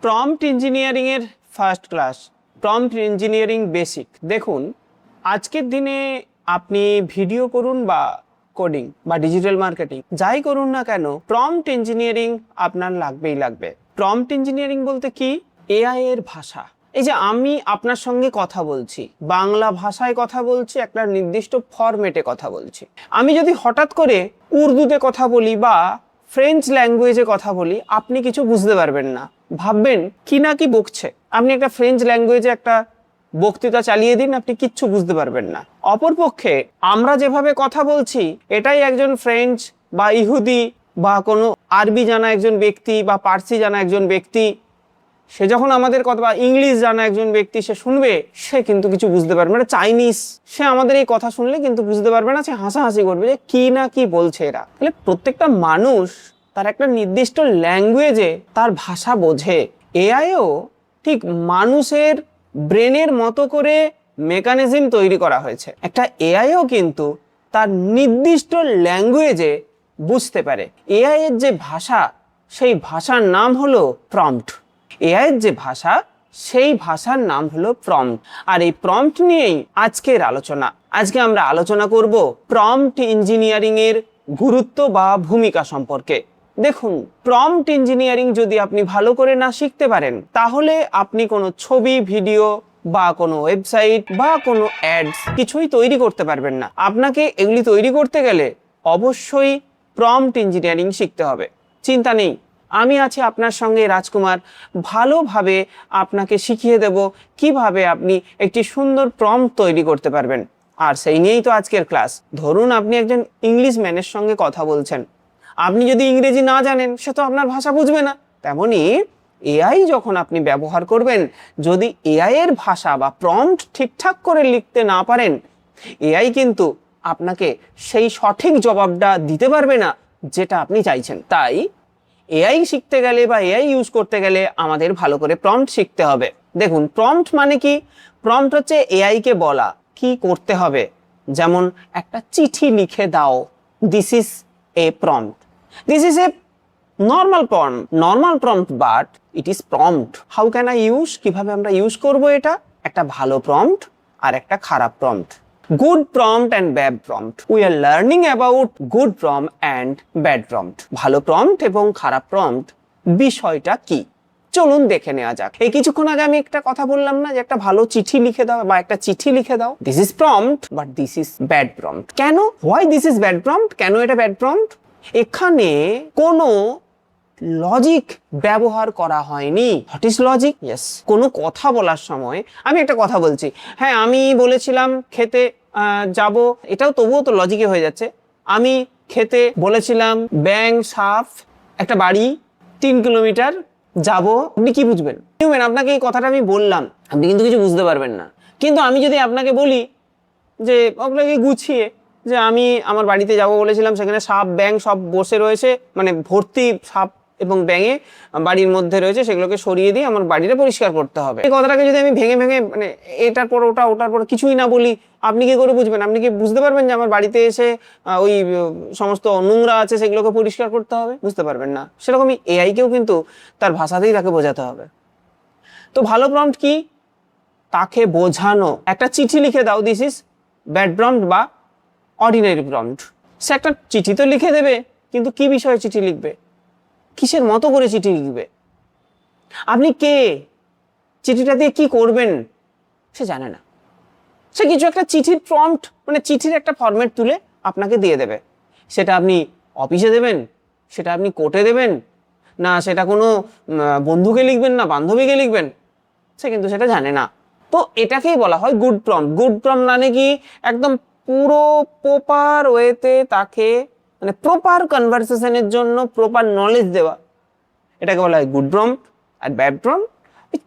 Prompt engineering এর first class, prompt engineering basic. দেখুন, আজকের দিনে আপনি ভিডিও করুন বা কোডিং বা ডিজিটাল মার্কেটিং যাই করুন না কেন, প্রম্পট ইঞ্জিনিয়ারিং আপনার লাগবেই লাগবে। প্রম্পট ইঞ্জিনিয়ারিং বলতে কি? এআই এর ভাষা। এই যে আমি আপনার সঙ্গে কথা বলছি, বাংলা ভাষায় কথা বলছি, একটা নির্দিষ্ট ফরম্যাটে কথা বলছি। আমি যদি হঠাৎ করে উর্দুতে কথা বলি বা ফ্রেঞ্চ ল্যাঙ্গুয়েজে কথা বলি, আপনি কিছু বুঝতে পারবেন না, ভাববেন কি না কি বকছে। আপনি একটা ফ্রেঞ্চ ল্যাঙ্গুয়েজে একটা বক্তৃতা চালিয়ে দিন, আপনি কিচ্ছু বুঝতে পারবেন না। অপরপক্ষে আমরা যেভাবে কথা বলছি, এটাই একজন ফ্রেঞ্চ বা ইহুদি বা কোনো আরবি জানা একজন ব্যক্তি বা পার্সি জানা একজন ব্যক্তি, সে যখন আমাদের কথা বা ইংলিশ জানা একজন ব্যক্তি সে শুনবে, সে কিন্তু কিছু বুঝতে পারবে না। চাইনিজ, সে আমাদের এই কথা শুনলে কিন্তু বুঝতে পারবে না, সে হাসাহাসি করবে যে কি না কি বলছে এরা। তাহলে প্রত্যেকটা মানুষ তার একটা নির্দিষ্ট ল্যাঙ্গুয়েজে তার ভাষা বোঝে। এআইও ঠিক মানুষের ব্রেনের মতো করে মেকানিজম তৈরি করা হয়েছে। একটা এআইও কিন্তু তার নির্দিষ্ট ল্যাঙ্গুয়েজে বুঝতে পারে। এআই এর যে ভাষা, সেই ভাষার নাম হলো প্রম্পট। এআই এর যে ভাষা, সেই ভাষার নাম হলো প্রম্পট। আর এই প্রম্পট নিয়েই আজকের আলোচনা। আজকে আমরা আলোচনা করব প্রম্পট ইঞ্জিনিয়ারিং এর গুরুত্ব বা ভূমিকা সম্পর্কে। দেখুন, প্রম্পট ইঞ্জিনিয়ারিং যদি আপনি ভালো করে না শিখতে পারেন, তাহলে আপনি কোনো ছবি, ভিডিও বা কোনো ওয়েবসাইট বা কোনো অ্যাডস কিছুই তৈরি করতে পারবেন না। আপনাকে এগুলি তৈরি করতে গেলে অবশ্যই প্রম্পট ইঞ্জিনিয়ারিং শিখতে হবে। চিন্তা নেই, আমি আছি আপনার সঙ্গে, রাজকুমার। ভালোভাবে আপনাকে শিখিয়ে দেব কিভাবে আপনি একটি সুন্দর প্রম্পট তৈরি করতে পারবেন। আর সেই নিয়েই তো আজকের ক্লাস। ধরুন আপনি একজন ইংলিশ ম্যানের সঙ্গে কথা বলছেন, আপনি যদি ইংরেজি না জানেন, সে তো আপনার ভাষা বুঝবে না। তেমনি এআই যখন আপনি ব্যবহার করবেন, যদি এআই এর ভাষা বা প্রম্পট ঠিকঠাক করে লিখতে না পারেন, এআই কিন্তু আপনাকে সেই সঠিক জবাবটা দিতে পারবে না যেটা আপনি চাইছেন। তাই এআই শিখতে গেলে বা এআই ইউজ করতে গেলে আমাদের ভালো করে প্রম্পট শিখতে হবে। দেখুন, প্রম্পট মানে কি? প্রম্পট হচ্ছে এআই কে বলা কি করতে হবে। যেমন একটা চিঠি লিখে দাও, this is a prompt. This is a normal prompt, but it is prompt. How can I use? কিভাবে আমরা ইউজ করব এটা? একটা ভালো প্রম্পট আর একটা খারাপ prompt. Good prompt and bad prompt. We are learning about good prompt and bad prompt. ভালো prompt এবং খারাপ প্রম্পট বিষয়টা কি, চলুন দেখে নেওয়া যাক। এই কিছুক্ষণ আগে আমি একটা কথা বললাম না, যে একটা ভালো চিঠি লিখে দাও বা একটা চিঠি লিখে দাও, this is prompt but this is bad prompt. কেন? Why this is bad prompt? কেন এটা ব্যাড প্রম্পট? এখানে কোনো লজিক ব্যবহার করা হয়নি। What is logic? ইয়েস, কোনো কথা বলার সময় আমি একটা কথা বলছি, হ্যাঁ আমি বলেছিলাম খেতে যাব, এটাও তবুও তো লজিকে হয়ে যাচ্ছে। আমি খেতে বলেছিলাম ব্যাং সাফ একটা বাড়ি 3 কিলোমিটার যাব। আপনি কি বুঝবেন? আপনাকে এই কথাটা আমি বললাম, আপনি কিন্তু কিছু বুঝতে পারবেন না। কিন্তু আমি যদি আপনাকে বলি যে ওগুলোকে গুছিয়ে, যে আমি আমার বাড়িতে যাব বলেছিলাম, সেখানে সাপ ব্যাং সব বসে রয়েছে, মানে ভর্তি সাপ এবং ব্যাঙে বাড়ির মধ্যে রয়েছে, সেগুলোকে সরিয়ে দিয়ে আমার বাড়িটা পরিষ্কার করতে হবে। এই কথাটাকে যদি আমি ভেঙে ভেঙে, মানে এটার পর ওটা, ওটার পর কিছুই না বলি, আপনি কি করে বুঝবেন? আপনি কি বুঝতে পারবেন যে আমার বাড়িতে এসে ওই সমস্ত নোংরা আছে সেগুলোকে পরিষ্কার করতে হবে? বুঝতে পারবেন না। সেরকমই এআইকেও কিন্তু তার ভাষাতেই তাকে বোঝাতে হবে। তো ভালো প্রম্পট কি? তাকে বোঝানো। একটা চিঠি লিখে দাও, দিস ইজ ব্যাড প্রম্পট বা অর্ডিনারি প্রম্পট। সে একটা চিঠি তো লিখে দেবে, কিন্তু কি বিষয়ে চিঠি লিখবে, কিসের মতো করে চিঠি লিখবে, আপনি কে, চিঠিটা দিয়ে কি করবেন, সে জানে না। সে কিছু একটা চিঠির প্রম্পট, মানে চিঠির একটা ফরম্যাট তুলে আপনাকে দিয়ে দেবে। সেটা আপনি অফিসে দেবেন, সেটা আপনি কোর্টে দেবেন, না সেটা কোনো বন্ধুকে লিখবেন, না বান্ধবীকে লিখবেন, সে কিন্তু সেটা জানে না। তো এটাকেই বলা হয় গুড প্রম্পট। গুড প্রম্পট মানে কি? একদম পুরো প্রপার ওয়েতে তাকে, মানে প্রপার কনভারসেশনের জন্য প্রপার নলেজ দেওয়া, এটাকে বলা হয় গুড প্রম্পট। আর ব্যাড প্রম্পট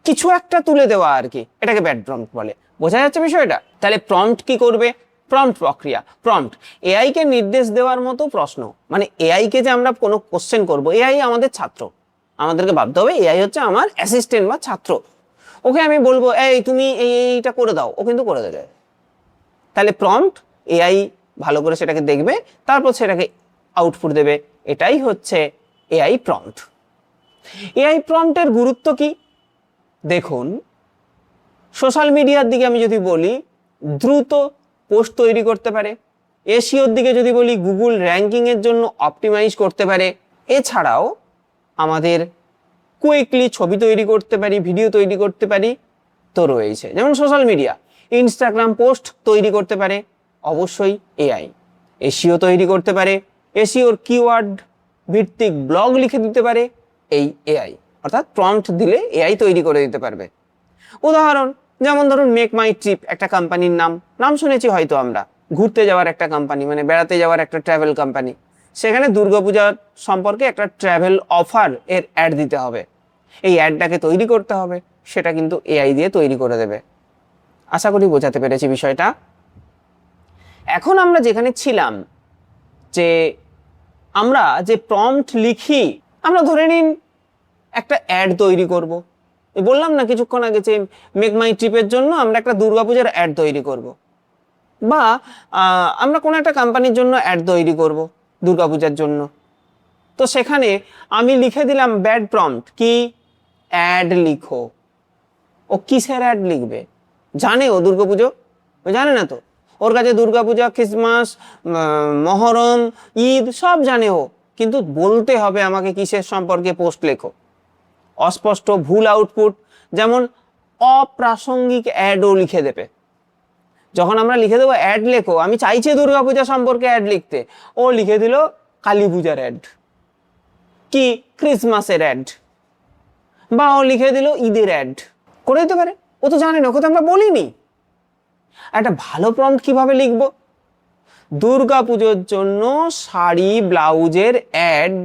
কিছু একটা তুলে দেওয়া আর কি, এটাকে ব্যাড প্রম্পট বলে। বোঝা যাচ্ছে বিষয়টা? তাহলে প্রম্পট কি করবে? প্রম্পট প্রক্রিয়া। প্রম্পট এআই কে নির্দেশ দেওয়ার মতো প্রশ্ন। মানে এআই কে যে আমরা কোনো কোশ্চেন করব, এআই আমাদের ছাত্র, আমাদেরকে ভাবতে হবে এআই হচ্ছে আমার অ্যাসিস্ট্যান্ট বা ছাত্র। ওকে আমি বলবো এই তুমি এইটা করে দাও, ও কিন্তু করে দেবে। তাহলে প্রম্পট, এআই ভালো করে সেটাকে দেখবে, তারপর সেটাকে আউটপুট দেবে। এটাই হচ্ছে এআই প্রম্পট। এআই প্রম্পটের গুরুত্ব কি? দেখুন, সোশ্যাল মিডিয়ার দিকে আমি যদি বলি, দ্রুত পোস্ট তৈরি করতে পারে। এসইওর দিকে যদি বলি, গুগল র্যাঙ্কিংয়ের জন্য অপটিমাইজ করতে পারে। এছাড়াও আমাদের কুইকলি ছবি তৈরি করতে পারি, ভিডিও তৈরি করতে পারি তো রয়েছে। যেমন সোশ্যাল মিডিয়া, ইনস্টাগ্রাম পোস্ট তৈরি করতে পারে অবশ্যই এআই। এসইও তৈরি করতে পারে, এসইওর কিওয়ার্ড ভিত্তিক ব্লগ লিখে দিতে পারে এই এআই, অর্থাৎ প্রম্পট দিলে এআই তৈরি করে দিতে পারবে। উদাহরণ যেমন ধরুন, মেক মাই ট্রিপ একটা কোম্পানির নাম শুনেছি হয়তো আমরা, ঘুরতে যাওয়ার একটা কোম্পানি, মানে বেড়াতে যাওয়ার একটা ট্রাভেল কোম্পানি। সেখানে দুর্গাপূজার সম্পর্কে একটা ট্রাভেল অফার এর অ্যাড দিতে হবে, এই অ্যাডটাকে তৈরি করতে হবে, সেটা কিন্তু এআই দিয়ে তৈরি করে দেবে। আশা করি বোঝাতে পেরেছি বিষয়টা। এখন আমরা যেখানে ছিলাম, যে আমরা যে প্রম্পট লিখি, আমরা ধরে নিন একটা অ্যাড তৈরি করব। বললাম না কিছুক্ষণ আগে যে মেক মাই ট্রিপের জন্য আমরা একটা দুর্গাপূজার অ্যাড তৈরি করব, বা আমরা কোনো একটা কোম্পানির জন্য অ্যাড তৈরি করব দুর্গাপূজার জন্য। তো সেখানে আমি লিখে দিলাম ব্যাড প্রম্পট, কি অ্যাড লিখো। ও কিসের অ্যাড লিখবে? জানে ও দুর্গাপুজো? ও জানে না তো। ওর কাছে দুর্গাপূজা, খ্রিসমাস, মহরম, ঈদ সব জানে ও, কিন্তু বলতে হবে আমাকে কিসের সম্পর্কে পোস্ট লেখো। অস্পষ্ট, ভুল আউটপুট, যেমন অপ্রাসঙ্গিক অ্যাডও লিখে দেবে। যখন আমরা লিখে দেবো অ্যাড লেখো, আমি চাইছি দুর্গাপূজা সম্পর্কে অ্যাড লিখতে, ও লিখে দিল কালী পূজার অ্যাড, কি ক্রিসমাসের অ্যাড, বা ও লিখে দিল ঈদের অ্যাড করে দিতে পারে। ও তো জানে না, ওকে তো আমরা বলিনি। একটা ভালো প্রম্পট কিভাবে লিখবো? দুর্গাপুজোর জন্য শাড়ি ব্লাউজের অ্যাড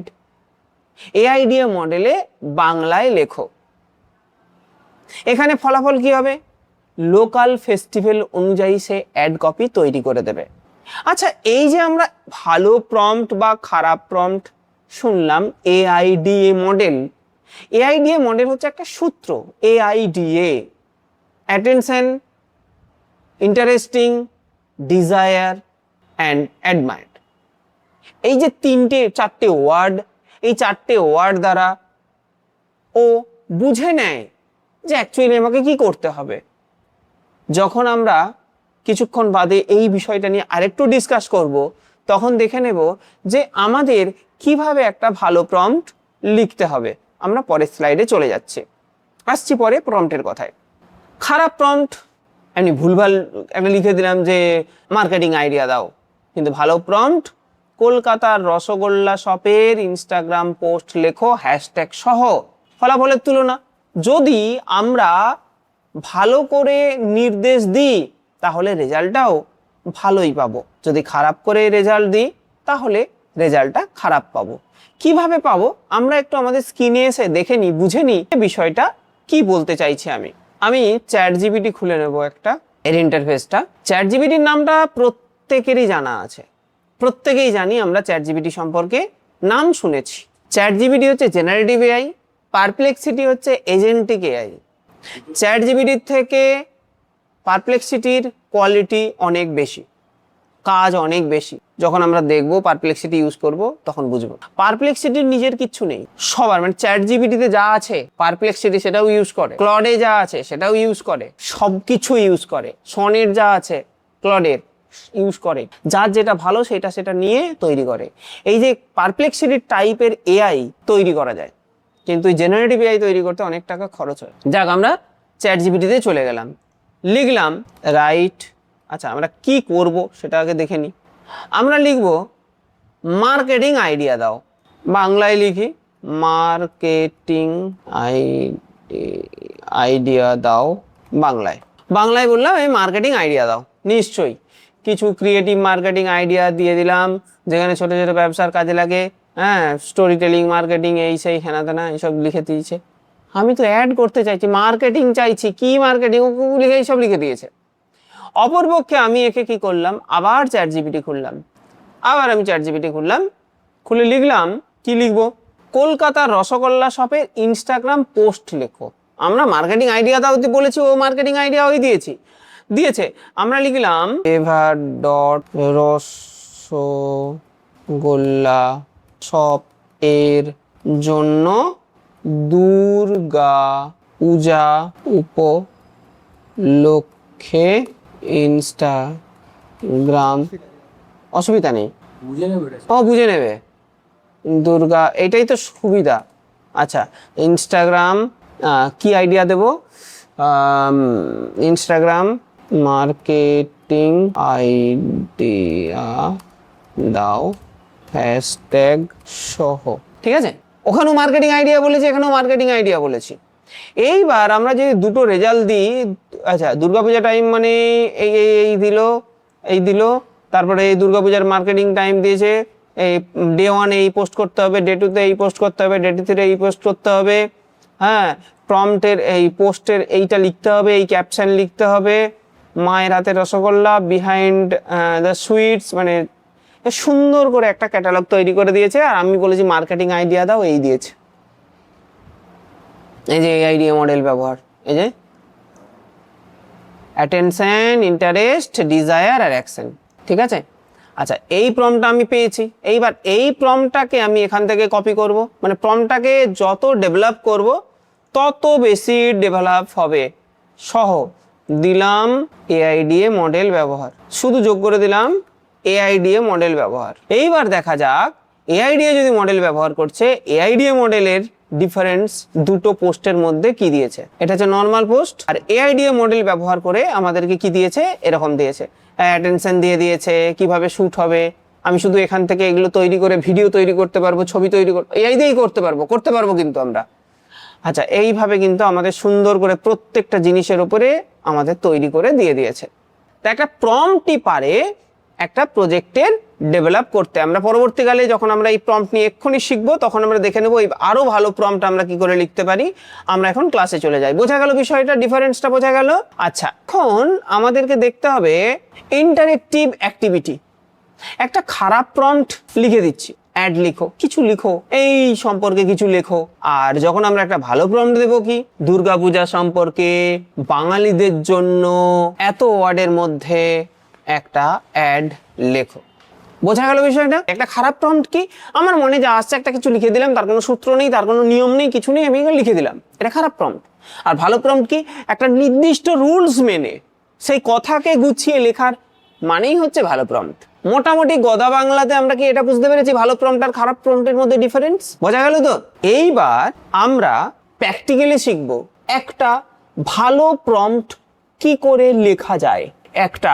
এআইডিএ মডেলে বাংলায় লেখো। এখানে ফলাফল কি হবে? লোকাল ফেস্টিভ্যাল অনুযায়ী সে অ্যাড কপি তৈরি করে দেবে। আচ্ছা, এই যে আমরা ভালো প্রম্পট বা খারাপ প্রম্পট শুনলাম, এআইডিএ মডেল। এআইডিএ মডেল হচ্ছে একটা সূত্র, AIDA, attention, interesting, desire and admired. এই যে চারটে ওয়ার্ড, এই চারটে ওয়ার্ড দ্বারা ও বুঝে নেয় যে অ্যাকচুয়ালি আমাকে কি করতে হবে। যখন আমরা কিছুক্ষণ বাদে এই বিষয়টা নিয়ে আরেকটু ডিসকাস করব, তখন দেখে নেব যে আমাদের কিভাবে একটা ভালো প্রম্পট লিখতে হবে। আমরা পরের স্লাইডে চলে আসছি পরে প্রম্পটের কথায়। খারাপ প্রম্পট, আমি ভুলভাল একটা লিখে দিলাম যে মার্কেটিং আইডিয়া দাও, কিন্তু ভালো প্রম্পট কলকাতার রসগোল্লা শপের ইনস্টাগ্রাম পোস্ট লেখো হ্যাশট্যাগ সহ। ফলাফলের তুলনা যদি আমরা ভালো করে নির্দেশ দিই, তাহলে রেজাল্টটাও ভালোই পাবো। যদি খারাপ করে রেজাল্ট দিই, তাহলে রেজাল্টটা খারাপ পাবো। কিভাবে পাবো আমরা একটু আমাদের স্ক্রিনে এসে দেখে নিই, বুঝে নিই বিষয়টা কি বলতে চাইছি। আমি চ্যাট জিপিটি খুলে নেব একটা, এর ইন্টারফেসটা। চ্যাট জিপিটির নামটা প্রত্যেকেরই জানা আছে, প্রত্যেকেই জানি আমরা চ্যাট জিপিটি সম্পর্কে, নাম শুনেছি। চ্যাট জিপিটি হচ্ছে জেনারেটিভ এআই, পারপ্লেক্সিটি হচ্ছে এজেন্টিক এআই। চ্যাট জিপিটির থেকে পারপ্লেক্সিটির কোয়ালিটি অনেক বেশি, কাজ অনেক বেশি। যখন আমরা দেখবো পারপ্লেক্সিটি ইউজ করব, তখন বুঝবো পারপ্লেক্সিটির নিজের কিচ্ছু নেই। সবার মানে চ্যাট জিপিটিতে যা আছে পারপ্লেক্সিটি সেটাও ইউজ করে, ক্লডে যা আছে সেটাও ইউজ করে, সবকিছু ইউজ করে। সনের যা আছে ক্লডের ইউজ করে, যার যেটা ভালো সেটা নিয়ে তৈরি করে। এই যে পারপ্লেক্সিটি টাইপের এআই তৈরি করা যায়, কিন্তু জেনারেটিভ এআই তৈরি করতে অনেক টাকা খরচ হয়। যাক, আমরা চ্যাট জিপিটিতে চলে গেলাম, লিখলাম রাইট। আচ্ছা, আমরা কি করব সেটা আগে দেখে নিই। আমরা লিখব মার্কেটিং আইডিয়া দাও, বাংলায় লিখি মার্কেটিং আইডিয়া দাও। বাংলায় বললাম এই মার্কেটিং আইডিয়া দাও। নিশ্চয়ই কিছু ক্রিয়েটিভ মার্কেটিং আইডিয়া দিয়ে দিলাম, যেখানে ছোট ছোট ব্যবসার কাজে লাগে। হ্যাঁ, স্টোরি টেলিং, মার্কেটিং, এই সেই হেনা তেনা এইসব লিখে দিয়েছে। আমি তো অ্যাড করতে চাইছি, মার্কেটিং চাইছি, কি মার্কেটিং লিখে এইসব লিখে দিয়েছে। অপরপক্ষে আমি একে কি করলাম, আবার চ্যাট জিপিটি খুললাম, খুলে লিখলাম, কি লিখবো, কলকাতার রসগোল্লা শপের ইনস্টাগ্রাম পোস্ট লেখো। আমরা মার্কেটিং আইডিয়া দাও বলেছি, ও মার্কেটিং আইডিয়া ওই দিয়েছে। আমরা লিখলাম এভার ডট রসগোল্লা শপ এর জন্য দুর্গা পূজা উপলক্ষে ইনস্টাগ্রাম, অসুবিধা নেই, বুঝে নেবে দুর্গা, এটাই তো সুবিধা। আচ্ছা, ইনস্টাগ্রাম কি আইডিয়া দেব? ইনস্টাগ্রাম মার্কেটিং আইডিয়া দাও হ্যাশট্যাগ সহ, ঠিক আছে? ওখানেও মার্কেটিং আইডিয়া বলেছি, এখানেও মার্কেটিং আইডিয়া বলেছি। এইবার আমরা যদি দুটো রেজাল্ট দিই, আচ্ছা দুর্গাপূজা টাইম মানে এই এই দিল, এই দিল, তারপরে এই দুর্গাপূজার মার্কেটিং টাইম দিয়েছে, এই ডে 1 এই পোস্ট করতে হবে, ডে 2 এই পোস্ট করতে হবে, ডে 3 এই পোস্ট করতে হবে, হ্যাঁ, প্রম্পটের এই পোস্টের এইটা লিখতে হবে, এই ক্যাপশন লিখতে হবে, মায়ের হাতে রসগোল্লা বিহাইন্ড দ্য সুইটস, মানে সুন্দর করে একটা ক্যাটালগ তৈরি করে দিয়েছে। আর আমি বলেছি মার্কেটিং আইডিয়া দাও, এই দিয়েছে। এই যে এই আইডিয়া মডেল ব্যবহার, এই যে অ্যাটেনশন, ইন্টারেস্ট, ডিজায়ার আর অ্যাকশন, ঠিক আছে? আচ্ছা, এই প্রম্পটটা আমি পেয়েছি। এইবার এই প্রম্পটটাকে আমি এখান থেকে কপি করব, মানে প্রম্পটটাকে যত ডেভেলপ করব তত বেশি ডেভেলপ হবে। সহ দিলাম এআইডিএ মডেল ব্যবহার, শুধু যোগ করে দিলাম এআইডিএ মডেল ব্যবহার। এইবার দেখা যাক এআইডিএ যদি মডেল ব্যবহার করছে, এআইডিএ মডেলের ডিফারেন্স দুটো পোস্টের মধ্যে কি দিয়েছে। এটা হচ্ছে নর্মাল পোস্ট, আর এআইডিএ মডেল ব্যবহার করে আমাদেরকে কি দিয়েছে, এরকম দিয়েছে, অ্যাটেনশন দিয়ে দিয়েছে, কিভাবে শ্যুট হবে। আমি শুধু এখান থেকে এগুলো তৈরি করে ভিডিও তৈরি করতে পারবো, ছবি তৈরি করবো, এআই দিয়েই করতে পারবো কিন্তু আমরা। আচ্ছা, এইভাবে কিন্তু আমাদের সুন্দর করে প্রত্যেকটা জিনিসের উপরে আমাদের তৈরি করে দিয়ে দিয়েছে। তা একটা প্রম্পটই পারে একটা প্রজেক্টের ডেভেলপ করতে। আমরা পরবর্তীকালে যখন আমরা এই প্রম্পট নিয়ে এক্ষুনি শিখবো, তখন আমরা দেখে নেবো আরো ভালো প্রম্পট আমরা কি করে লিখতে পারি। আমরা এখন ক্লাসে চলে যাই। বোঝা গেল বিষয়টা, ডিফারেন্সটা বোঝা গেল? আচ্ছা, এখন আমাদেরকে দেখতে হবে ইন্টারেক্টিভ অ্যাক্টিভিটি। একটা খারাপ প্রম্পট লিখে দিচ্ছি, অ্যাড লিখো, কিছু লিখো, এই সম্পর্কে কিছু লেখো। আর যখন আমরা একটা ভালো প্রম্পট দেবো, কি দুর্গাপূজা সম্পর্কে বাঙালিদের জন্য এত ওয়ার্ডের মধ্যে একটা অ্যাড লেখো। বোঝা গেল বিষয়টা? একটা খারাপ প্রম্পট কি, আমার মনে যা আসছে একটা কিছু লিখে দিলাম, তার কোনো সূত্র নেই, তার কোনো নিয়ম নেই, কিছু নেই, আমি লিখে দিলাম, এটা খারাপ প্রম্পট। আর ভালো প্রম্পট কি, একটা নির্দিষ্ট রুলস মেনে সেই কথাকে গুছিয়ে লেখার মানেই হচ্ছে ভালো প্রম্পট। মোটামুটি গদা বাংলাতে আমরা কি এটা বুঝতে পেরেছি ভালো প্রম্পট আর খারাপ প্রম্পটের মধ্যে ডিফারেন্স? বোঝা গেল তো? এইবার আমরা প্র্যাকটিক্যালি শিখব একটা ভালো প্রম্পট কি করে লেখা যায়, একটা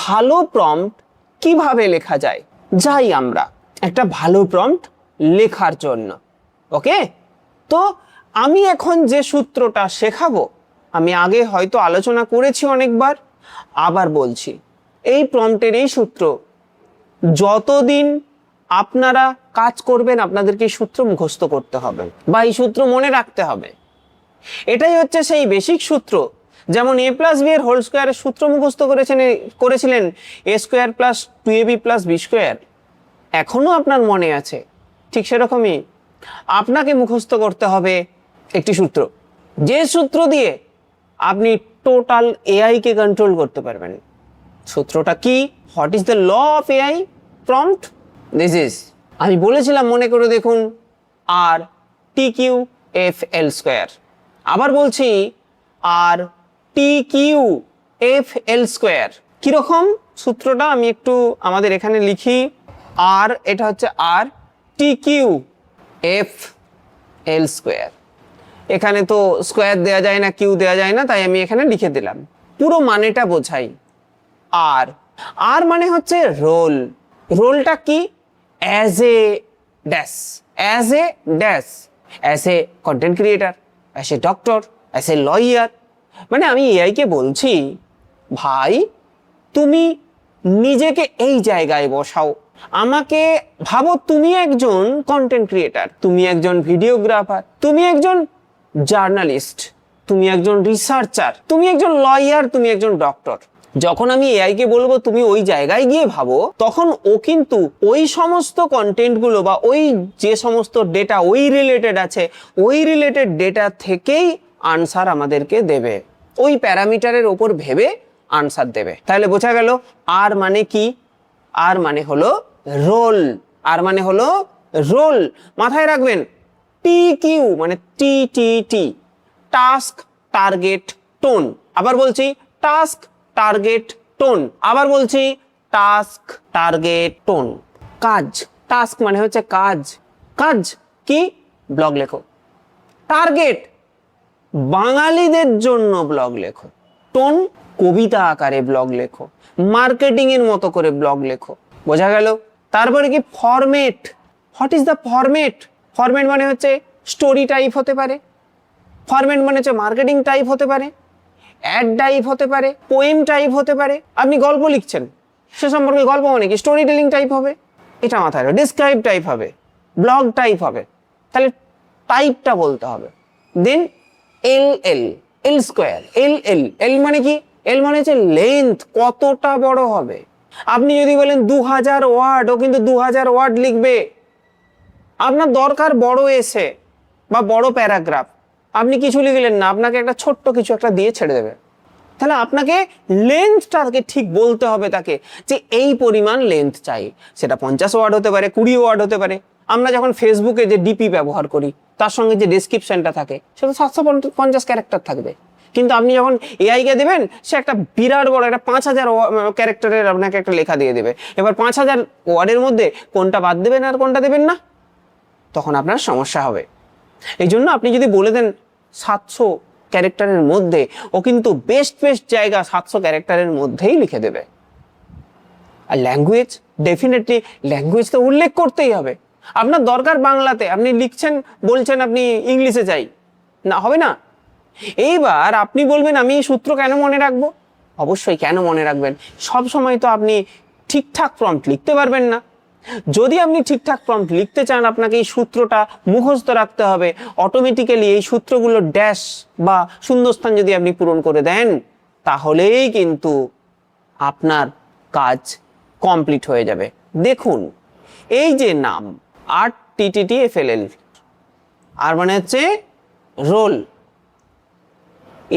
ভালো প্রম্পট কিভাবে লেখা যায়। যাই আমরা একটা ভালো প্রম্পট লেখার জন্য। ওকে, তো আমি এখন যে সূত্রটা শেখাবো, আমি আগে হয়তো আলোচনা করেছি অনেকবার, আবার বলছি। এই প্রম্পটের এই সূত্র যতদিন আপনারা কাজ করবেন, আপনাদেরকে এই সূত্র মুখস্থ করতে হবে বা এই সূত্র মনে রাখতে হবে। এটাই হচ্ছে সেই বেসিক সূত্র। যেমন a প্লাস বি এর হোল স্কোয়ারের সূত্র মুখস্থ করেছিলেন a square plus 2ab plus B square, এখনো আপনার মনে আছে। ঠিক সেরকমই আপনাকে মুখস্থ করতে হবে একটি সূত্র, যে সূত্র দিয়ে আপনি টোটাল এআই কে কন্ট্রোল করতে পারবেন। সূত্রটা কি? What is the law of AI prompt? This is, আমি বলেছিলাম, মনে করে দেখুন, R T Q F L square. আবার বলছি, R T Q F L square. কিরকম সূত্রটা আমি একটু আমাদের এখানে লিখি। আর এটা হচ্ছে R T Q F L square. এখানে তো স্কোয়ার দেওয়া যায় না, কিউ দেওয়া যায় না, তাই আমি এখানে লিখে দিলাম। পুরো মানেটা বোঝাই। আর আর মানে হচ্ছে রোল। রোলটা কি? As a dash, as a dash, as a content creator, as a doctor, as a lawyer. মানে আমি এআইকে বলছি, ভাই তুমি নিজেকে এই জায়গায় বসাও, আমাকে ভাবো তুমি একজন কন্টেন্ট ক্রিয়েটার, তুমি একজন ভিডিওগ্রাফার, তুমি একজন জার্নালিস্ট, তুমি একজন রিসার্চার, তুমি একজন লয়ার, তুমি একজন ডক্টর। যখন আমি এআইকে বলবো তুমি ওই জায়গায় গিয়ে ভাবো, তখন ও কিন্তু ওই সমস্ত কন্টেন্টগুলো বা ওই যে সমস্ত ডেটা ওই রিলেটেড আছে, ওই রিলেটেড ডেটা থেকেই আনসার আমাদেরকে দেবে, ওই প্যারামিটারের ওপর ভেবে আনসার দেবে। তাহলে বোঝা গেল আর মানে কি? আর মানে হলো রোল। আর মানে হলো রোল। মাথায় রাখবেন, টি কিউ মানে টি টি টি, টাস্ক, টার্গেট, টোন। আবার বলছি টাস্ক, টার্গেট, টোন। আবার বলছি টাস্ক, টার্গেট, টোন। কাজ, টাস্ক মানে হচ্ছে কাজ। কাজ কি? ব্লগ লেখো। টার্গেট, বাঙালিদের জন্য ব্লগ লেখো। টোন, কবিতা আকারে ব্লগ লেখো, মার্কেটিং এর মতো করে ব্লগ লেখো। বোঝা গেল? তারপরে কি format. What is the format? Format মানে হচ্ছে স্টোরি টাইপ হতে পারে, ফরম্যাট মানে হচ্ছে মার্কেটিং টাইপ হতে পারে, অ্যাড টাইপ হতে পারে, পোয়েম টাইপ হতে পারে। আপনি গল্প লিখছেন, সে সম্পর্কে গল্প মানে কি স্টোরি টেলিং টাইপ হবে, এটা মাথায় রাখো। ডিসক্রাইব টাইপ হবে, ব্লগ টাইপ হবে। তাহলে টাইপটা বলতে হবে। দেন এল এল, এল স্কোয়ার, এল এল, এল মানে কি? এল মানে হচ্ছে লেন্থ, কতটা বড় হবে। আপনি যদি বলেন 2000 ওয়ার্ড, ও কিন্তু 2000 ওয়ার্ড লিখবে। আপনার দরকার বড় এসে বা বড় প্যারাগ্রাফ, আপনি কিছু লিখলেন না, আপনাকে একটা ছোট্ট কিছু একটা দিয়ে ছেড়ে দেবে। তাহলে আপনাকে লেন্থটাকে ঠিক বলতে হবে তাকে, যে এই পরিমাণ লেন্থ চাই। সেটা 50 ওয়ার্ড হতে পারে, 20 ওয়ার্ড হতে পারে। আমরা যখন ফেসবুকে যে ডিপি ব্যবহার করি, তার সঙ্গে যে ডেসক্রিপশনটা থাকে সেটা 750 ক্যারেক্টার থাকবে। কিন্তু আপনি যখন এআই কে দেবেন, সে একটা বিরাট বড় একটা 5000 ক্যারেক্টারের আপনাকে একটা লেখা দিয়ে দেবে। এবার 5000 ওয়ার্ডের মধ্যে কোনটা বাদ দেবেন আর কোনটা দেবেন না, তখন আপনার সমস্যা হবে। এই জন্য আপনি যদি বলে দেন 700 ক্যারেক্টারের মধ্যে, ও কিন্তু বেস্ট জায়গা 700 ক্যারেক্টারের মধ্যেই লিখে দেবে। আর ল্যাঙ্গুয়েজ, ডেফিনেটলি ল্যাঙ্গুয়েজ তো উল্লেখ করতেই হবে। আপনার দরকার বাংলাতে, আপনি লিখছেন, বলছেন আপনি ইংলিশে চাই, না হবে না। এইবার আপনি বলবেন আমি এই সূত্র কেন মনে রাখবো? অবশ্যই কেন মনে রাখবেন, সব সময় তো আপনি ঠিকঠাক প্রম্পট লিখতে পারবেন না। যদি আপনি ঠিকঠাক প্রম্পট লিখতে চান, আপনাকে এই সূত্রটা মুখস্থ রাখতে হবে। অটোমেটিক্যালি এই সূত্রগুলো ড্যাশ বা শূন্যস্থান যদি আপনি পূরণ করে দেন, তাহলেই কিন্তু আপনার কাজ কমপ্লিট হয়ে যাবে। দেখুন, এই যে নাম RTTTFLL, আর মানে হচ্ছে রোল।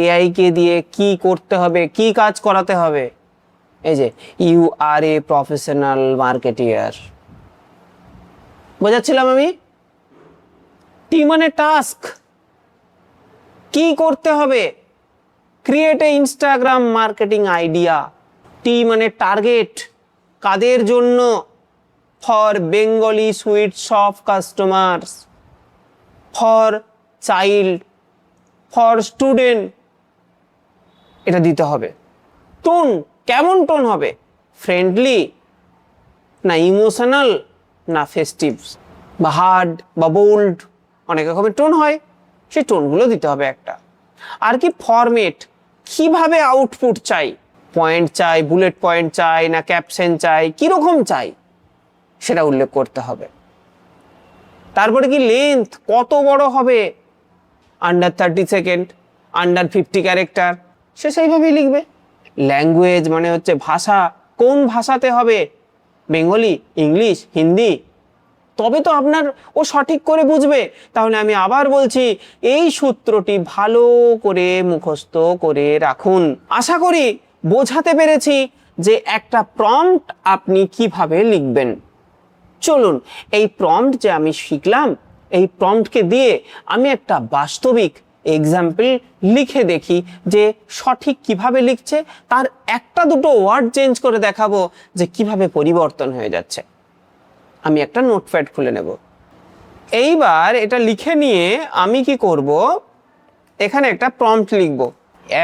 এআই কে দিয়ে কি করতে হবে, কি কাজ করাতে হবে? এই যে you are a professional marketer, বোঝাচ্ছিলাম আমি। টি মানে টাস্ক, কি করতে হবে? Create a Instagram marketing idea. T মানে টার্গেট, কাদের জন্য? For Bengali sweet shop customers, for child, for student, এটা দিতে হবে। টোন, কেমন টোন হবে? ফ্রেন্ডলি না ইমোশনাল না ফেস্টিভ বা হার্ড বা বোল্ড, অনেক রকমের টোন হয়, সেই টোনগুলো দিতে হবে একটা। আর কি ফরম্যাট, কিভাবে আউটপুট চাই? পয়েন্ট চাই, বুলেট পয়েন্ট চাই না ক্যাপশন চাই, কিরকম চাই সেটা উল্লেখ করতে হবে। তারপরে কি লেন্থ, কত বড় হবে? আন্ডার 30 সেকেন্ড, আন্ডার 50 ক্যারেক্টার, সে সেইভাবেই লিখবে। ল্যাঙ্গুয়েজ মানে হচ্ছে ভাষা, কোন ভাষাতে হবে? বেঙ্গলি, ইংলিশ, হিন্দি, তবে তো আপনার ও সঠিক করে বুঝবে। তাহলে আমি আবার বলছি, এই সূত্রটি ভালো করে মুখস্থ করে রাখুন। আশা করি বোঝাতে পেরেছি যে একটা প্রম্পট আপনি কিভাবে লিখবেন। চলুন, এই প্রম্পট যে আমি শিখলাম, এই প্রম্পটকে দিয়ে আমি একটা বাস্তবিক এক্সাম্পল লিখে দেখি যে সঠিক কিভাবে লিখছে। তার একটা দুটো ওয়ার্ড চেঞ্জ করে দেখাবো যে কিভাবে পরিবর্তন হয়ে যাচ্ছে। আমি একটা নোটপ্যাড খুলে নেব। এইবার এটা লিখে নিয়ে আমি কি করব, এখানে একটা প্রম্পট লিখব।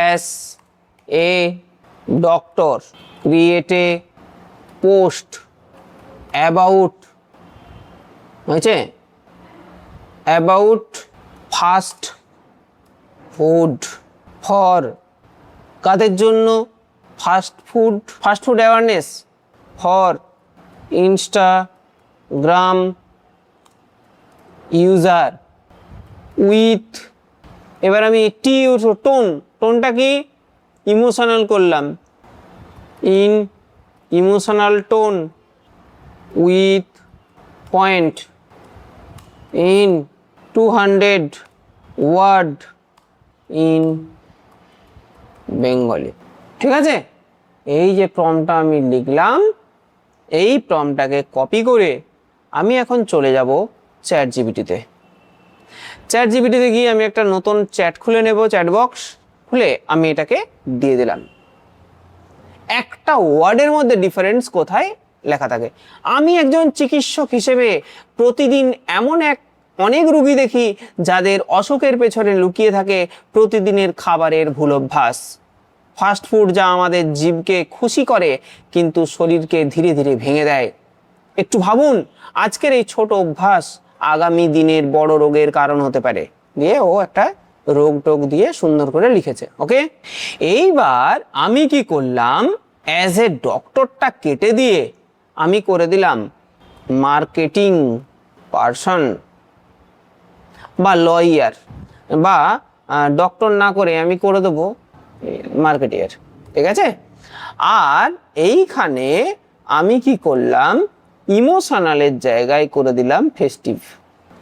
As a doctor create a post about, হয়েছে? অ্যাবাউট ফাস্ট ফুড, ফর কাদের জন্য? Fast food awareness, for Instagram user with, এবার আমি টি টোনটা কি ইমোশনাল করলাম, in emotional tone with point in 200 word in Bengali. ঠিক আছে? এই যে প্রম্পটটা আমি লিখলাম, এই প্রম্পটটাকে কপি করে আমি এখন চলে যাব চ্যাট জিপিটিতে। চ্যাট জিপিটিতে গিয়ে আমি একটা নতুন চ্যাট খুলে নেব, চ্যাট বক্স খুলে আমি এটাকে দিয়ে দিলাম। একটা ওয়ার্ডের মধ্যে ডিফারেন্স কোথায় লেখা থাকে। আমি একজন চিকিৎসক হিসেবে প্রতিদিন এমন অনেক রুগী দেখি যাদের অসুখের পেছনে লুকিয়ে থাকে প্রতিদিনের খাবারের ভুল অভ্যাস। ফাস্ট ফুড যা আমাদের জীবকে খুশি করে কিন্তু শরীরকে ধীরে ধীরে ভেঙে দেয়। একটু ভাবুন, আজকের এই ছোট অভ্যাস আগামী দিনের বড় রোগের কারণ হতে পারে। দিয়ে ও একটা রোগ টোগ দিয়ে সুন্দর করে লিখেছে। ওকে, এইবার আমি কি করলাম, অ্যাজ এ ডক্টরটা কেটে দিয়ে আমি করে দিলাম মার্কেটিং পার্সন বা লয়ার, বা ডক্টর না করে আমি করে দেবো মার্কেটিয়ার। ঠিক আছে, আর এইখানে আমি কি করলাম, ইমোশনালের জায়গায় করে দিলাম ফেস্টিভ।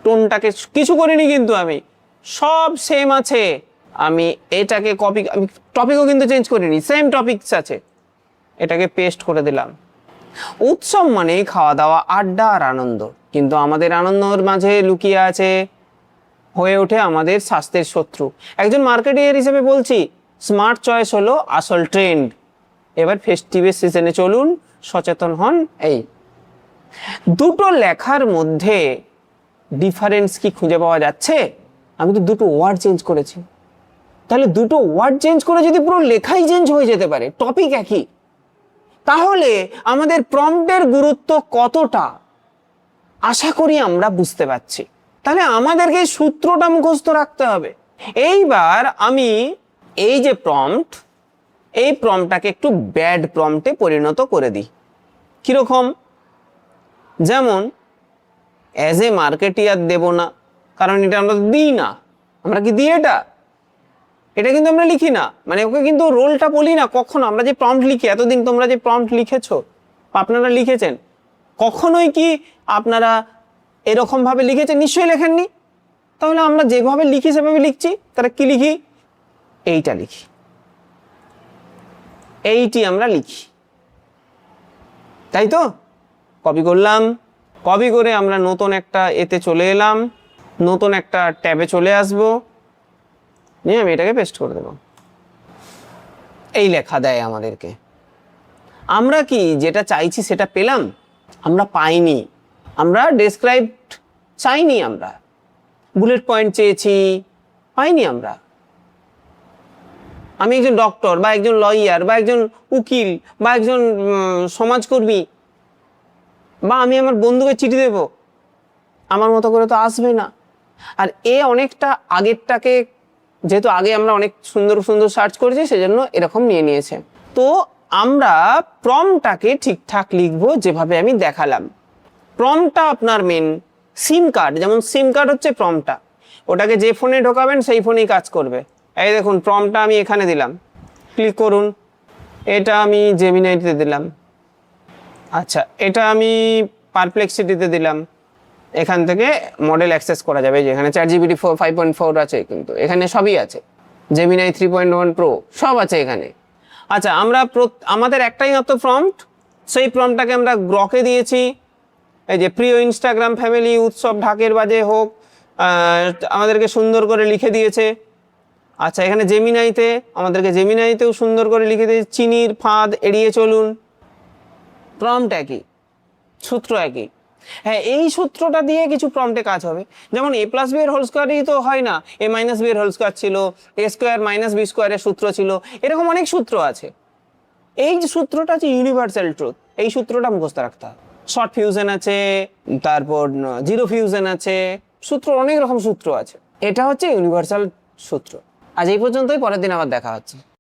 টোনটাকে কিছু করিনি কিন্তু, আমি সব সেম আছে। আমি এটাকে আমি টপিকও কিন্তু চেঞ্জ করিনি, সেম টপিকস আছে, এটাকে পেস্ট করে দিলাম। উৎসব মানেই খাওয়া দাওয়া, আড্ডা আর আনন্দ, কিন্তু আমাদের আনন্দের মাঝে লুকিয়ে আছে হয়ে ওঠে আমাদের স্বাস্থ্যের শত্রু। একজন মার্কেটিয়ার হিসেবে বলছি, স্মার্ট চয়েস হলো আসল ট্রেন্ড। এবার ফেস্টিভের সিজনে চলুন, সচেতন হন। এই দুটো লেখার মধ্যে ডিফারেন্স কি খুঁজে পাওয়া যাচ্ছে? আমি তো দুটো ওয়ার্ড চেঞ্জ করেছি, তাহলে দুটো ওয়ার্ড চেঞ্জ করে যদি পুরো লেখাই চেঞ্জ হয়ে যেতে পারে, টপিক একই, তাহলে আমাদের প্রম্পটের গুরুত্ব কতটা আশা করি আমরা বুঝতে পারছি। তাহলে আমাদেরকে সূত্রটা মুখস্থ রাখতে হবে। এইবার আমি এই যে প্রম্পট, এই প্রম্পটটাকে একটু ব্যাড প্রম্পটে পরিণত করে দিই। কিরকম? যেমন অ্যাজ এ মার্কেটিয়ার দেব না, কারণ এটা আমরা দিই না। আমরা কি দিই এটা কিন্তু আমরা লিখি না, মানে ওকে কিন্তু রোলটা বলি না কখনো। আমরা যে প্রম্পট লিখি, এতদিন তোমরা যে প্রম্পট লিখেছো, আপনারা লিখেছেন, কখনোই কি আপনারা এরকম ভাবে লিখেছেন? নিশ্চয়ই লেখেননি। তাহলে আমরা যেভাবে লিখি সেভাবে লিখছি। তারা কি লিখি? এইটা লিখি, এইটি আমরা লিখি, তাই তো? কপি করলাম, কপি করে আমরা নতুন একটা এতে চলে এলাম, নতুন একটা ট্যাবে চলে আসবো, নিয়ে আমি এটাকে পেস্ট করে দেবো। এই লেখা দেয় আমাদেরকে। আমরা কি যেটা চাইছি সেটা পেলাম? আমরা পাইনি। আমরা ডেসক্রাইবড চাইনি, আমরা বুলেট পয়েন্ট চেয়েছি, পাইনি আমরা। আমি একজন ডক্টর বা একজন লয়ার বা একজন উকিল বা একজন সমাজকর্মী, বা আমি আমার বন্ধুকে চিঠি দেব, আমার মতো করে তো আসবে না। আর অনেকটা আগেরটাকে, যেহেতু আগে আমরা অনেক সুন্দর সুন্দর সার্চ করেছি, সেজন্য এরকম নিয়ে নিয়েছে। তো আমরা প্রম্পটটাকে ঠিকঠাক লিখবো যেভাবে আমি দেখালাম। প্রম্পটটা আপনার মেন সিম কার্ড, যেমন সিম কার্ড হচ্ছে প্রম্পটটা, ওটাকে যে ফোনে ঢোকাবেন সেই ফোনেই কাজ করবে। এই দেখুন, প্রম্পটটা আমি এখানে দিলাম, ক্লিক করুন। এটা আমি জেমিনাইতে দিলাম, আচ্ছা এটা আমি পারপ্লেক্সিটিতে দিলাম। এখান থেকে মডেল অ্যাক্সেস করা যাবে, যেখানে চ্যাট জিপিটি 5.4 আছে, কিন্তু এখানে সবই আছে, জেমিনাই 3.1 প্রো সব আছে এখানে। আচ্ছা, আমাদের একটাই মাত্র প্রম্পট, সেই প্রম্পটটাকে আমরা গ্রকে দিয়েছি। এই যে প্রিয় ইনস্টাগ্রাম ফ্যামিলি, উৎসব ঢাকের বাজে হোক, আমাদেরকে সুন্দর করে লিখে দিয়েছে। আচ্ছা, এখানে জেমিনাইতে আমাদেরকে জেমিনাইতেও সুন্দর করে লিখে দিয়েছে, চিনির ফাঁদ এড়িয়ে চলুন। প্রম্পট একই, সূত্র একই। হ্যাঁ, এই সূত্রটা দিয়ে কিছু প্রম্পটে কাজ হবে। যেমন a প্লাস b এর হোল স্কোয়ারই তো হয় না, a মাইনাস b এর হোল স্কোয়ার ছিল, a স্কোয়ার মাইনাস b স্কোয়ারের সূত্র ছিল, এরকম অনেক সূত্র আছে। এই যে সূত্রটা হচ্ছে ইউনিভার্সাল ট্রুথ, এই সূত্রটা মুখস্থ রাখতে হবে। শর্ট ফিউশন আছে, তারপর জিরো ফিউশন আছে, সূত্র অনেক রকম সূত্র আছে। এটা হচ্ছে ইউনিভার্সাল সূত্র। আজ এই পর্যন্তই, পরের দিন আবার দেখা হচ্ছে।